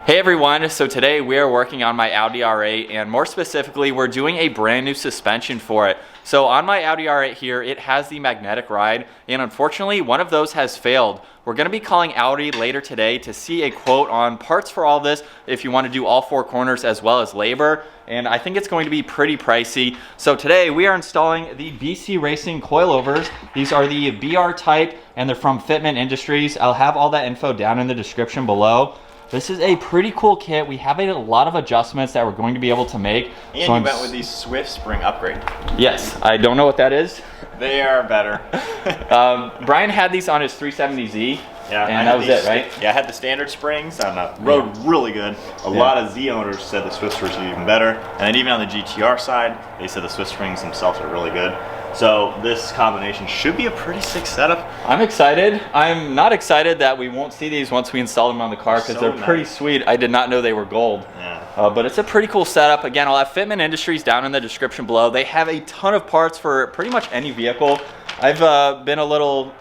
Hey everyone, so today we are working on my Audi R8 and more specifically we're doing a brand new suspension for it. So on my Audi R8 here, it has the magnetic ride and unfortunately one of those has failed. We're going to be calling Audi later today to see a quote on parts for all this if you want to do all four corners as well as labor, and I think it's going to be pretty pricey. So today we are installing the BC Racing Coilovers. These are the BR type and they're from Fitment Industries. I'll have all that info down in the description below. This is a pretty cool kit. We have a lot of adjustments that we're going to be able to make. And so you went with the Swift Spring upgrade. Yes, I don't know what that is. They are better. Brian had these on his 370Z. Yeah, and that was it, right? Yeah, I had the standard springs on the road, really good. A lot of Z owners said the Swift springs are even better. And then even on the GTR side, they said the Swift springs themselves are really good. So this combination should be a pretty sick setup. I'm excited. I'm not excited that we won't see these once we install them on the car because they're pretty sweet. I did not know they were gold. Yeah. But it's a pretty cool setup. Again, I'll have Fitment Industries down in the description below. They have a ton of parts for pretty much any vehicle. I've been a little,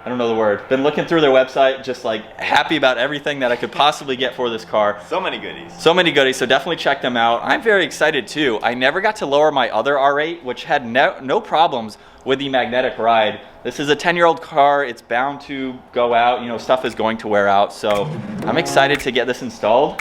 I don't know the word, been looking through their website, just like happy about everything that I could possibly get for this car. So many goodies. So many goodies, so definitely check them out. I'm very excited too. I never got to lower my other R8, which had no problems with the magnetic ride. This is a 10-year-old car. It's bound to go out. You know, stuff is going to wear out. So I'm excited to get this installed.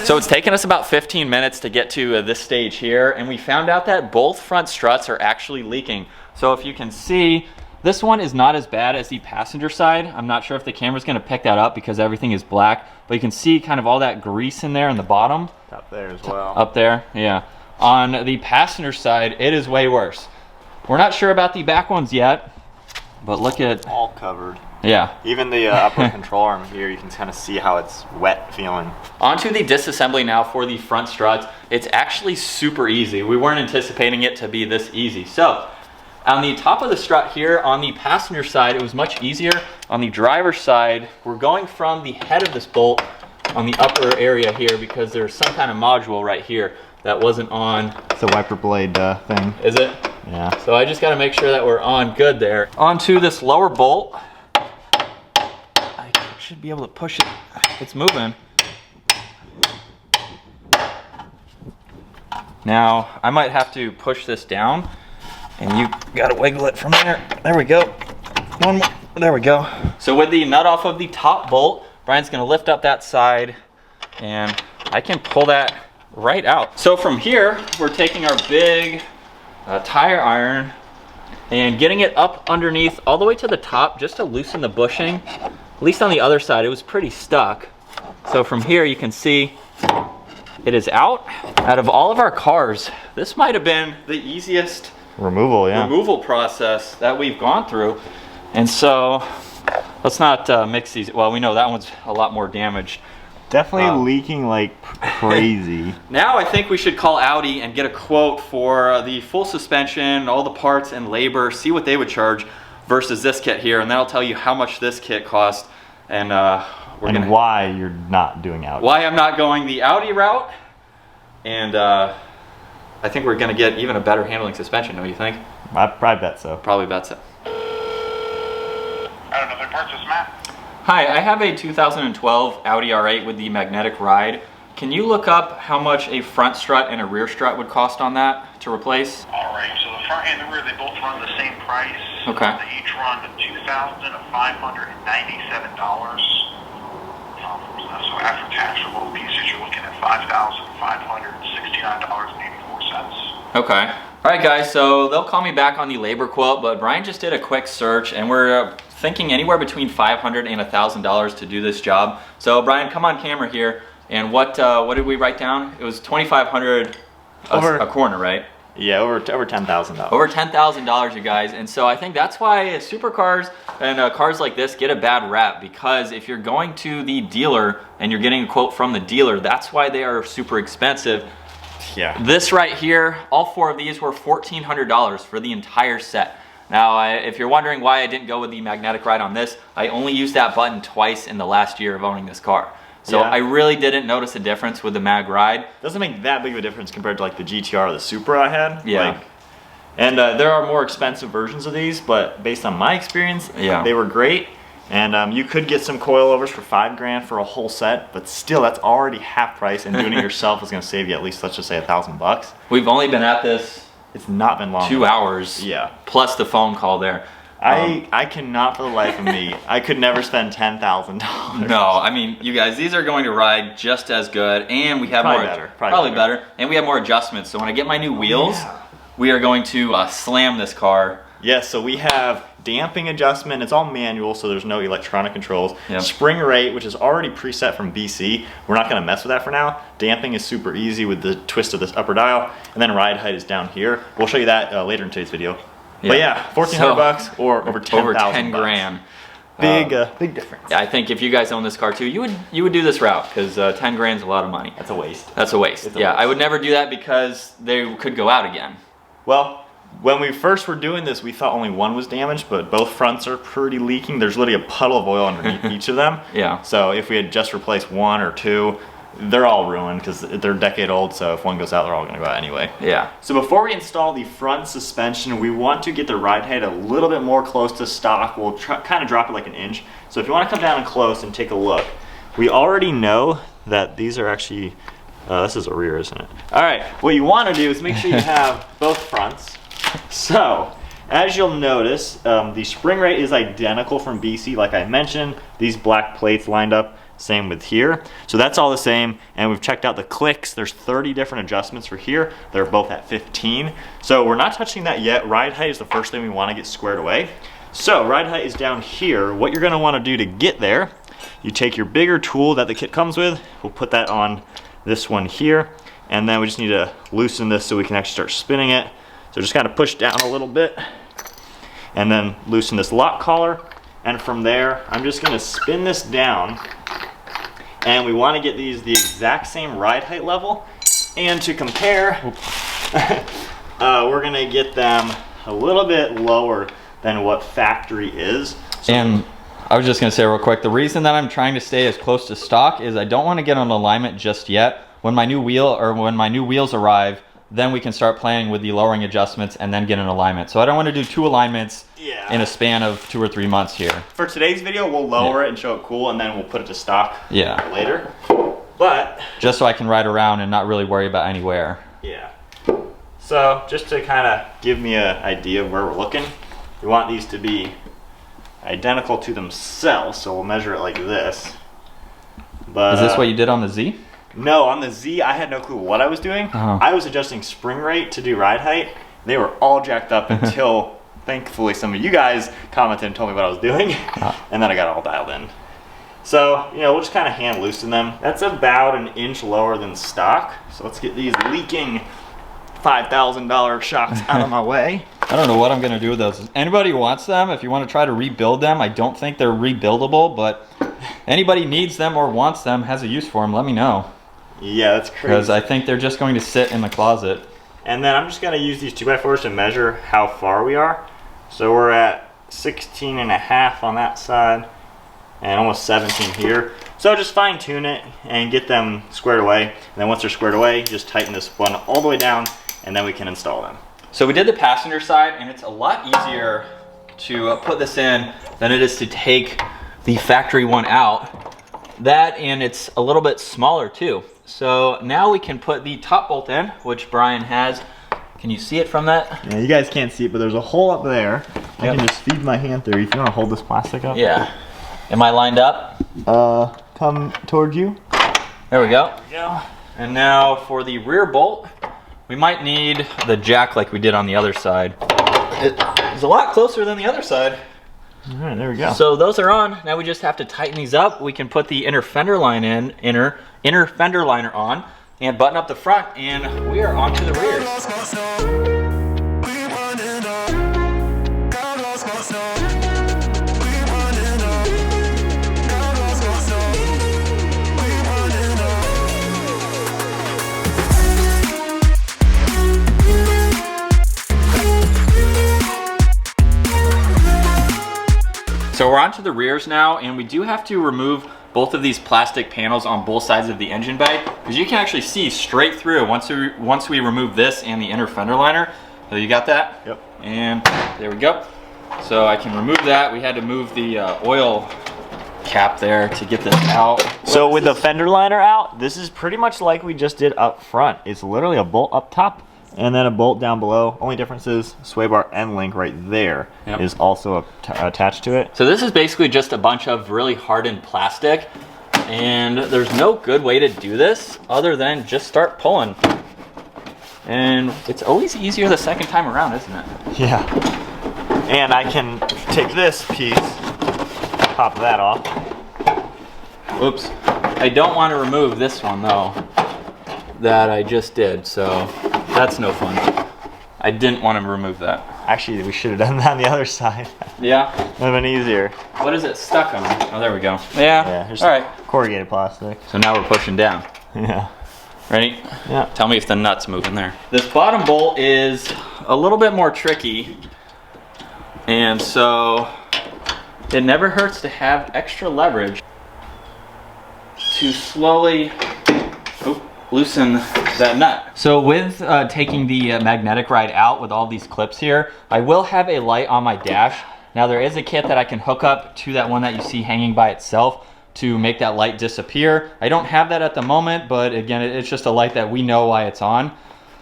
So it's taken us about 15 minutes to get to this stage here, and we found out that both front struts are actually leaking. So if you can see, this one is not as bad as the passenger side. I'm not sure if the camera's gonna pick that up because everything is black, but you can see kind of all that grease in there in the bottom. Up there as well. Up there, yeah. On the passenger side, it is way worse. We're not sure about the back ones yet, but look at... all covered. Yeah. Even the upper control arm here, you can kind of see how it's wet feeling. Onto the disassembly now for the front struts. It's actually super easy. We weren't anticipating it to be this easy. So, on the top of the strut here, on the passenger side, it was much easier. On the driver's side, we're going from the head of this bolt on the upper area here because there's some kind of module right here that wasn't on. It's a wiper blade thing. Is it? Yeah. So I just got to make sure that we're on good there. Onto this lower bolt. I should be able to push it. It's moving. Now, I might have to push this down and you gotta wiggle it from there. There we go. One more, there we go. So with the nut off of the top bolt, Brian's gonna lift up that side and I can pull that right out. So from here, we're taking our big tire iron and getting it up underneath all the way to the top just to loosen the bushing. At least on the other side, it was pretty stuck. So from here, you can see it is out. Out of all of our cars, this might have been the easiest removal process that we've gone through. And so let's not mix these. Well, we know that one's a lot more damaged. Definitely leaking like crazy. Now I think we should call Audi and get a quote for the full suspension, all the parts and labor, see what they would charge versus this kit here, and that'll tell you how much this kit cost and why you're not doing Audi. Why I'm not going the Audi route, and I think we're gonna get even a better handling suspension, don't you think? I probably bet so. Probably bet so. I don't know if parts is Matt. Hi, I have a 2012 Audi R8 with the magnetic ride. Can you look up how much a front strut and a rear strut would cost on that to replace? All right, so the front and the rear, they both run the same price. Okay. They each run $2,597. So after tax for both pieces, you're looking at $5,569.84. Okay. All right, guys, so they'll call me back on the labor quote, but Brian just did a quick search, and we're thinking anywhere between $500 and $1,000 to do this job. So, Brian, come on camera here. And what did we write down? It was $2,500 a corner, right? Yeah, over $10,000. Over $10,000, you guys. And so I think that's why supercars and cars like this get a bad rap, because if you're going to the dealer and you're getting a quote from the dealer, that's why they are super expensive. Yeah. This right here, all four of these were $1,400 for the entire set. Now, if you're wondering why I didn't go with the magnetic ride on this, I only used that button twice in the last year of owning this car. So Yeah. I really didn't notice a difference with the mag ride. Doesn't make that big of a difference compared to like the GTR or the Supra I had. Yeah. Like, and there are more expensive versions of these, but based on my experience, Yeah. they were great. And you could get some coilovers for $5,000 for a whole set, but still, that's already half price. And doing it yourself is going to save you at least, let's just say, $1,000. We've only been at this It's not been long. 2 hours. Yeah. Plus the phone call there. I cannot for the life of me. I could never spend $10,000. No, I mean, you guys, these are going to ride just as good, and we have Probably more better. Probably better, and we have more adjustments. So when I get my new wheels, we are going to slam this car. Yes, so we have damping adjustment. It's all manual, so there's no electronic controls. Yep. Spring rate, which is already preset from BC. We're not going to mess with that for now. Damping is super easy with the twist of this upper dial, and then ride height is down here. We'll show you that later in today's video. But yeah, $1,400 or over 10,000. Over 10 grand. Big difference. I think if you guys own this car too, you would do this route because 10 grand is a lot of money. That's a waste. That's a waste. It's a Yeah, waste. I would never do that because they could go out again. Well, when we first were doing this, we thought only one was damaged, but both fronts are pretty leaking. There's literally a puddle of oil underneath each of them. Yeah. So if we had just replaced one or two, they're all ruined because they're a decade old. So if one goes out, they're all going to go out anyway. Yeah. So before we install the front suspension, we want to get the ride height a little bit more close to stock. We'll kind of drop it like an inch. So if you want to come down close and take a look, we already know that these are actually, this is a rear, isn't it? All right, what you want to do is make sure you have both fronts. So, as you'll notice, the spring rate is identical from BC, like I mentioned. These black plates lined up, same with here. So that's all the same, and we've checked out the clicks. There's 30 different adjustments for here. They're both at 15. So we're not touching that yet. Ride height is the first thing we want to get squared away. So ride height is down here. What you're going to want to do to get there, you take your bigger tool that the kit comes with. We'll put that on this one here, and then we just need to loosen this so we can actually start spinning it. So just kind of push down a little bit and then loosen this lock collar. And from there, I'm just gonna spin this down, and we wanna get these the exact same ride height level. And to compare, we're gonna get them a little bit lower than what factory is. So And I was just gonna say real quick, the reason that I'm trying to stay as close to stock is I don't want to get on alignment just yet. When my new wheels arrive, then we can start playing with the lowering adjustments and then get an alignment. So I don't want to do 2 alignments in a span of 2 or 3 months here. for today's video, we'll lower it and show it cool, and then we'll put it to stock later. But just so I can ride around and not really worry about any wear. yeah. So just to kind of give me an idea of where we're looking, we want these to be identical to themselves. So we'll measure it like this. But Is this what you did on the Z? no, on the Z, I had no clue what I was doing. I was adjusting spring rate to do ride height. They were all jacked up until, thankfully, some of you guys commented and told me what I was doing. And then I got it all dialed in. So, you know, we'll just kind of hand loosen them. That's about an inch lower than stock. So let's get these leaking $5,000 shocks out of my way. I don't know what I'm gonna do with those. Anybody wants them? If you want to try to rebuild them, I don't think they're rebuildable, but anybody needs them or wants them, has a use for them, let me know. Yeah, that's crazy. Because I think they're just going to sit in the closet. And then I'm just gonna use these 2x4s to measure how far we are. So we're at 16.5 on that side and almost 17 here. So just fine tune it and get them squared away. And then once they're squared away, just tighten this one all the way down, and then we can install them. So we did the passenger side, and it's a lot easier to put this in than it is to take the factory one out. That, and it's a little bit smaller too. So now we can put the top bolt in, which Brian has. Can you see it from that? Yeah, you guys can't see it, but there's a hole up there. I can just feed my hand through. If you want to hold this plastic up. Yeah. Am I lined up? Come towards you. There we go. And now for the rear bolt, we might need the jack like we did on the other side. It's a lot closer than the other side. All right, there we go. So those are on. Now we just have to tighten these up. We can put the inner fender line inner fender liner on and button up the front, and we are on to the rears. So we're onto the rears now, and we do have to remove both of these plastic panels on both sides of the engine bay, because you can actually see straight through once we remove this and the inner fender liner. So you got that? Yep. And there we go. So I can remove that. We had to move the oil cap there to get this out. So with the fender liner out, this is pretty much like we just did up front. It's literally a bolt up top and then a bolt down below. Only difference is sway bar end link right there is also attached to it. So this is basically just a bunch of really hardened plastic, and there's no good way to do this other than just start pulling. And it's always easier the second time around, isn't it? Yeah. And I can take this piece, pop that off. Oops. I don't want to remove this one though, that I just did, so that's no fun. I didn't want to remove that. Actually, we should have done that on the other side. Yeah? Would have been easier. What is it stuck on? Oh, there we go. Yeah. There's all right. Corrugated plastic. So now we're pushing down. Yeah. Ready? Yeah. Tell me if the nut's moving there. This bottom bolt is a little bit more tricky, and so it never hurts to have extra leverage to slowly loosen that nut. So with taking the magnetic ride out with all these clips here, I will have a light on my dash. Now there is a kit that I can hook up to that one that you see hanging by itself to make that light disappear. I don't have that at the moment, but again, it's just a light that we know why it's on.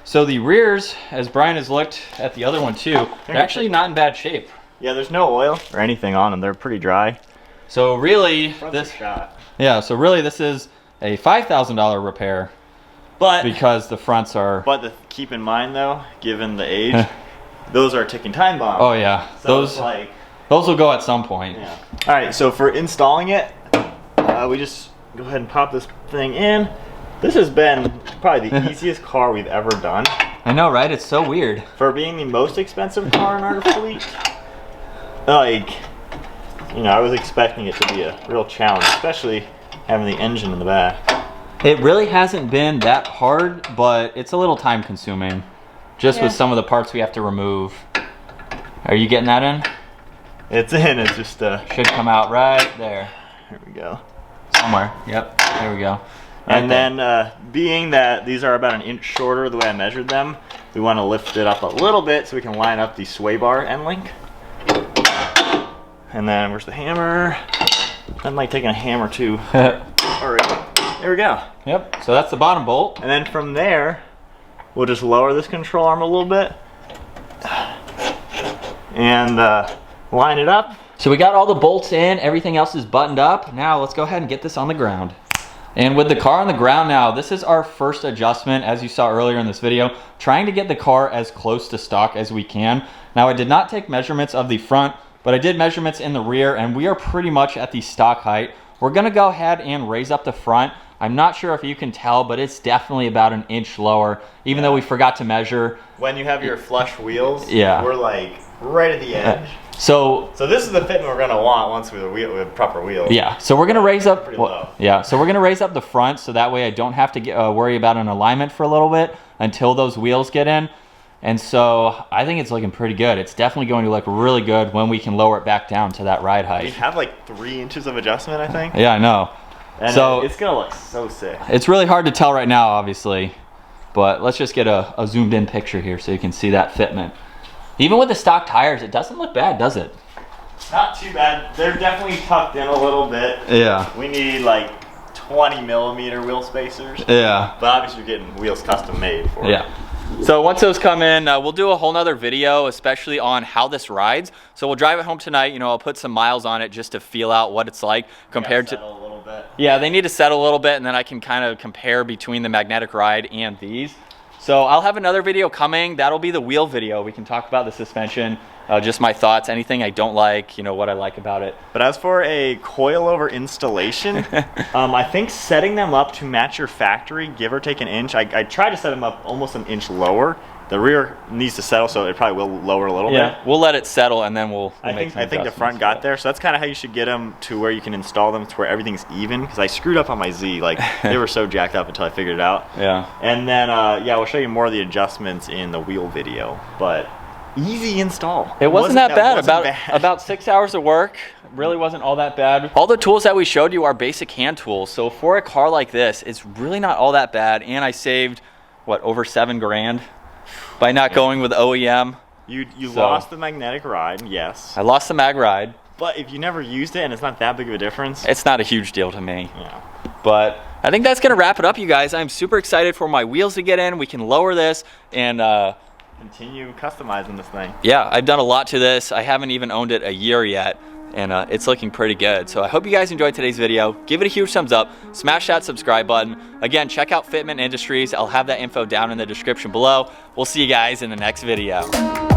So the rears, as Brian has looked at the other one too, they're actually not in bad shape. Yeah, there's no oil or anything on them. They're pretty dry. So really, this shot. Yeah, so really this is a $5,000 repair. But because the fronts are. But keep in mind though, given the age, those are ticking time bombs. Oh yeah, So those will go at some point. Yeah. All right, so for installing it, we just go ahead and pop this thing in. This has been probably the easiest car we've ever done. I know, right? It's so weird. For being the most expensive car in our fleet, like, you know, I was expecting it to be a real challenge, especially having the engine in the back. It really hasn't been that hard, but it's a little time consuming. Just with some of the parts we have to remove. Are you getting that in? It's in, it's just should come out right there. Here we go. Somewhere, yep, there we go. And then, being that these are about an inch shorter the way I measured them, we want to lift it up a little bit so we can line up the sway bar end link. And then, where's the hammer? That might take a hammer too. Alright, there we go. Yep, so that's the bottom bolt. And then from there, we'll just lower this control arm a little bit. And line it up. So we got all the bolts in, everything else is buttoned up. Now let's go ahead and get this on the ground. And with the car on the ground now, this is our first adjustment, as you saw earlier in this video, trying to get the car as close to stock as we can. Now I did not take measurements of the front, but I did measurements in the rear, and we are pretty much at the stock height. We're gonna go ahead and raise up the front. I'm not sure if you can tell, but it's definitely about an inch lower, even though we forgot to measure. When you have your flush wheels, yeah, we're like right at the edge. So this is the fitment we're gonna want once with proper wheels. Yeah, so we're gonna raise up. Pretty low. Yeah, so we're gonna raise up the front so that way I don't have to worry about an alignment for a little bit until those wheels get in. And so I think it's looking pretty good. It's definitely going to look really good when we can lower it back down to that ride height. We have like 3 inches of adjustment, I think. Yeah, I know. And so it's gonna look so sick. It's really hard to tell right now, obviously, but let's just get a zoomed in picture here so you can see that fitment. Even with the stock tires, it doesn't look bad, does it? Not too bad. They're definitely tucked in a little bit. Yeah. We need like 20mm wheel spacers. Yeah. But obviously you're getting wheels custom made for it. Yeah. So once those come in, we'll do a whole nother video, especially on how this rides. So we'll drive it home tonight. You know, I'll put some miles on it just to feel out what it's like compared to. Settle a little bit. Yeah, they need to settle a little bit, and then I can kind of compare between the magnetic ride and these. So I'll have another video coming. That'll be the wheel video. We can talk about the suspension, just my thoughts, anything I don't like, you know, what I like about it. But as for a coilover installation, I think setting them up to match your factory, give or take an inch. I tried to set them up almost an inch lower. The rear needs to settle, so it probably will lower a little bit. Yeah, we'll let it settle, and then we'll I think the front got there, so that's kind of how you should get them to where you can install them to where everything's even, because I screwed up on my Z. Like, they were so jacked up until I figured it out. Yeah. And then, yeah, we'll show you more of the adjustments in the wheel video. But easy install. It wasn't that bad. Wasn't bad. About 6 hours of work. Really wasn't all that bad. All the tools that we showed you are basic hand tools. So for a car like this, it's really not all that bad. And I saved, what, over 7 grand by not going with OEM. You lost the magnetic ride, yes. I lost the mag ride. But if you never used it and it's not that big of a difference, it's not a huge deal to me. Yeah. But I think that's gonna wrap it up, you guys. I'm super excited for my wheels to get in. We can lower this and continue customizing this thing. yeah, I've done a lot to this. I haven't even owned it a year yet, and it's looking pretty good. So I hope you guys enjoyed today's video. Give it a huge thumbs up, smash that subscribe button. Again, check out Fitment Industries. I'll have that info down in the description below. We'll see you guys in the next video.